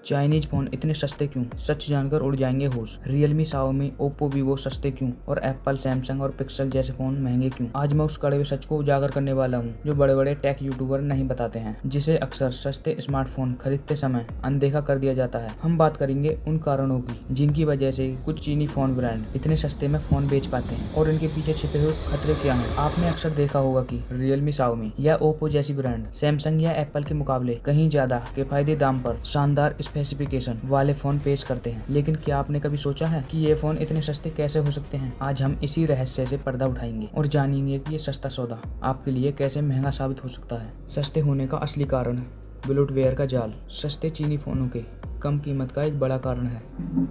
Chinese phone इतने सस्ते क्यों? सच जानकर उड़ जाएंगे होश। रियलमी, शाओमी, ओप्पो, वीवो सस्ते क्यों और एप्पल, सैमसंग और पिक्सल जैसे फोन महंगे क्यों? आज मैं उस कड़वे सच को उजागर करने वाला हूँ जो बड़े बड़े टेक यूट्यूबर नहीं बताते हैं, जिसे अक्सर सस्ते स्मार्टफोन खरीदते समय अनदेखा कर दिया जाता है। हम बात करेंगे उन कारणों की जिनकी वजह से कुछ चीनी फोन ब्रांड इतने सस्ते में फोन बेच पाते हैं और इनके पीछे छिपे हुए खतरे क्या हैं। आपने अक्सर देखा होगा कि रियलमी, शाओमी या ओप्पो जैसी ब्रांड सैमसंग या एप्पल के मुकाबले कहीं ज्यादा किफायती दाम पर शानदार स्पेसिफिकेशन वाले फोन पेश करते हैं। लेकिन क्या आपने कभी सोचा है कि ये फोन इतने सस्ते कैसे हो सकते हैं? आज हम इसी रहस्य से पर्दा उठाएंगे और जानेंगे कि ये सस्ता सौदा आपके लिए कैसे महंगा साबित हो सकता है। सस्ते होने का असली कारण ब्लोटवेयर का जाल। सस्ते चीनी फोनों के कम कीमत का एक बड़ा कारण है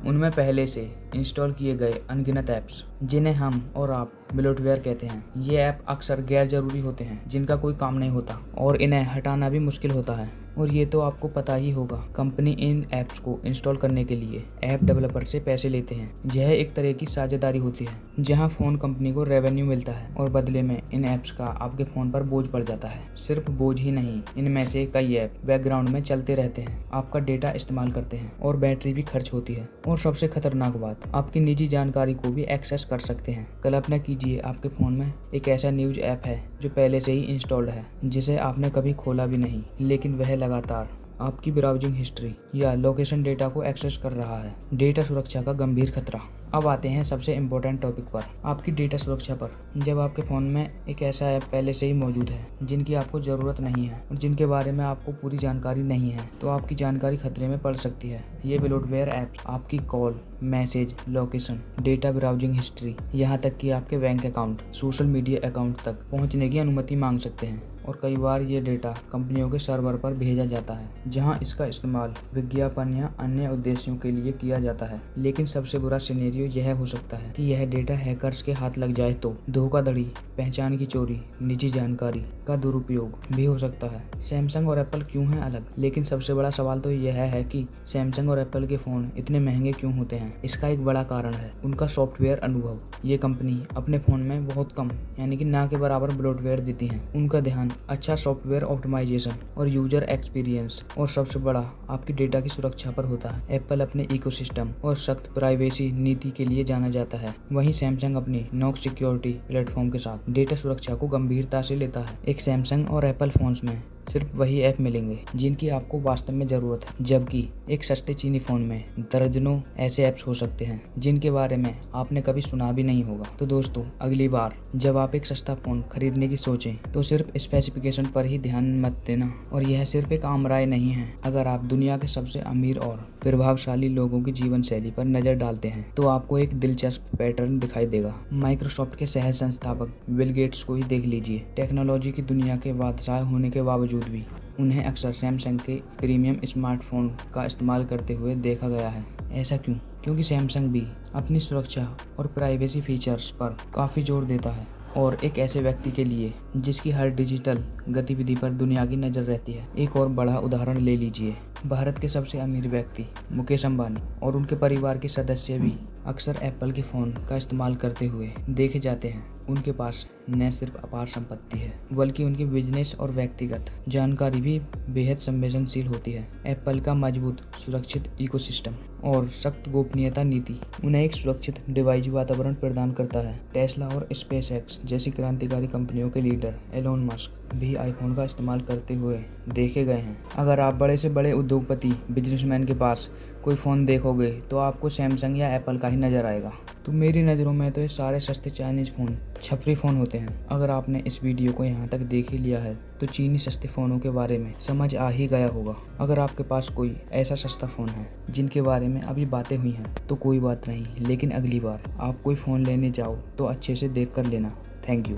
उनमें पहले से इंस्टॉल किए गए अनगिनत ऐप्स, जिन्हें हम और आप ब्लोटवेयर कहते हैं। ये ऐप अक्सर गैर जरूरी होते हैं, जिनका कोई काम नहीं होता और इन्हें हटाना भी मुश्किल होता है। और ये तो आपको पता ही होगा, कंपनी इन ऐप्स को इंस्टॉल करने के लिए ऐप डेवलपर से पैसे लेते हैं। यह एक तरह की साझेदारी होती है जहां फोन कंपनी को रेवेन्यू मिलता है और बदले में इन ऐप्स का आपके फोन पर बोझ पड़ जाता है। सिर्फ बोझ ही नहीं, इनमें से कई ऐप बैकग्राउंड में चलते रहते हैं, आपका डेटा इस्तेमाल करते हैं और बैटरी भी खर्च होती है। और सबसे खतरनाक बात, आपकी निजी जानकारी को भी एक्सेस कर सकते हैं। कल्पना कीजिए आपके फोन में एक ऐसा न्यूज ऐप है जो पहले से ही इंस्टॉल्ड है, जिसे आपने कभी खोला भी नहीं, लेकिन वह लगातार आपकी ब्राउजिंग हिस्ट्री या लोकेशन डेटा को एक्सेस कर रहा है। डेटा सुरक्षा का गंभीर खतरा। अब आते हैं सबसे इम्पोर्टेंट टॉपिक पर, आपकी डेटा सुरक्षा पर। जब आपके फ़ोन में एक ऐसा ऐप पहले से ही मौजूद है जिनकी आपको ज़रूरत नहीं है और जिनके बारे में आपको पूरी जानकारी नहीं है, तो आपकी जानकारी खतरे में पड़ सकती है। ये ब्लोटवेयर ऐप्स आपकी call, message, location, data, browsing history, यहाँ तक कि आपके bank account, social media account तक पहुँचने की अनुमति मांग सकते हैं। और कई बार ये डेटा कंपनियों के सर्वर पर भेजा जाता है, जहां इसका इस्तेमाल विज्ञापन या अन्य उद्देश्यों के लिए किया जाता है। लेकिन सबसे बुरा सिनेरियो यह हो सकता है कि यह डेटा हैकर्स के हाथ लग जाए तो धोखाधड़ी, पहचान की चोरी, निजी जानकारी का दुरुपयोग भी हो सकता है। सैमसंग और एप्पल क्यों हैं अलग? लेकिन सबसे बड़ा सवाल तो यह है कि सैमसंग और एप्पल के फ़ोन इतने महंगे क्यों होते हैं। इसका एक बड़ा कारण है उनका सॉफ्टवेयर अनुभव। ये कंपनी अपने फ़ोन में बहुत कम, यानी कि ना के बराबर ब्लोटवेयर देती हैं। उनका ध्यान अच्छा सॉफ्टवेयर ऑप्टिमाइजेशन और यूजर एक्सपीरियंस और सबसे बड़ा आपकी डेटा की सुरक्षा पर होता है। एप्पल अपने इकोसिस्टम और सख्त प्राइवेसी नीति के लिए जाना जाता है, वहीं सैमसंग अपनी नॉक सिक्योरिटी प्लेटफॉर्म के साथ डेटा सुरक्षा को गंभीरता से लेता है। एक सैमसंग और एप्पल फोन्स में सिर्फ वही ऐप मिलेंगे जिनकी आपको वास्तव में ज़रूरत है, जबकि एक सस्ते चीनी फ़ोन में दर्जनों ऐसे ऐप्स हो सकते हैं जिनके बारे में आपने कभी सुना भी नहीं होगा। तो दोस्तों, अगली बार जब आप एक सस्ता फ़ोन खरीदने की सोचें तो सिर्फ स्पेसिफिकेशन पर ही ध्यान मत देना। और यह सिर्फ एक आम राय नहीं है। अगर आप दुनिया के सबसे अमीर और प्रभावशाली लोगों की जीवन शैली पर नज़र डालते हैं तो आपको एक दिलचस्प पैटर्न दिखाई देगा। माइक्रोसॉफ्ट के सह संस्थापक बिल गेट्स को ही देख लीजिए। टेक्नोलॉजी की दुनिया के बादशाह होने के बावजूद भी उन्हें अक्सर सैमसंग के प्रीमियम स्मार्टफोन का इस्तेमाल करते हुए देखा गया है। ऐसा क्यों? क्योंकि सैमसंग भी अपनी सुरक्षा और प्राइवेसी फीचर्स पर काफ़ी जोर देता है और एक ऐसे व्यक्ति के लिए जिसकी हर डिजिटल गतिविधि पर दुनिया की नज़र रहती है। एक और बड़ा उदाहरण ले लीजिए, भारत के सबसे अमीर व्यक्ति मुकेश अंबानी और उनके परिवार के सदस्य भी अक्सर एप्पल के फ़ोन का इस्तेमाल करते हुए देखे जाते हैं। उनके पास न सिर्फ अपार संपत्ति है, बल्कि उनकी बिजनेस और व्यक्तिगत जानकारी भी बेहद संवेदनशील होती है। एप्पल का मजबूत सुरक्षित इकोसिस्टम और सख्त गोपनीयता नीति उन्हें एक सुरक्षित डिवाइस वातावरण प्रदान करता है। टेस्ला और स्पेसएक्स जैसी क्रांतिकारी कंपनियों के लीडर एलोन मस्क भी आईफोन का इस्तेमाल करते हुए देखे गए हैं। अगर आप बड़े से बड़े उद्योगपति बिजनेसमैन के पास कोई फ़ोन देखोगे तो आपको सैमसंग या एप्पल का ही नज़र आएगा। तो मेरी नज़रों में तो ये सारे सस्ते चाइनीज़ फ़ोन छपरी फ़ोन होते हैं। अगर आपने इस वीडियो को यहाँ तक देख ही लिया है तो चीनी सस्ते फ़ोनों के बारे में समझ आ ही गया होगा। अगर आपके पास कोई ऐसा सस्ता फ़ोन है जिनके बारे में अभी बातें हुई हैं तो कोई बात नहीं, लेकिन अगली बार आप कोई फ़ोन लेने जाओ तो अच्छे से देख कर लेना। Thank you.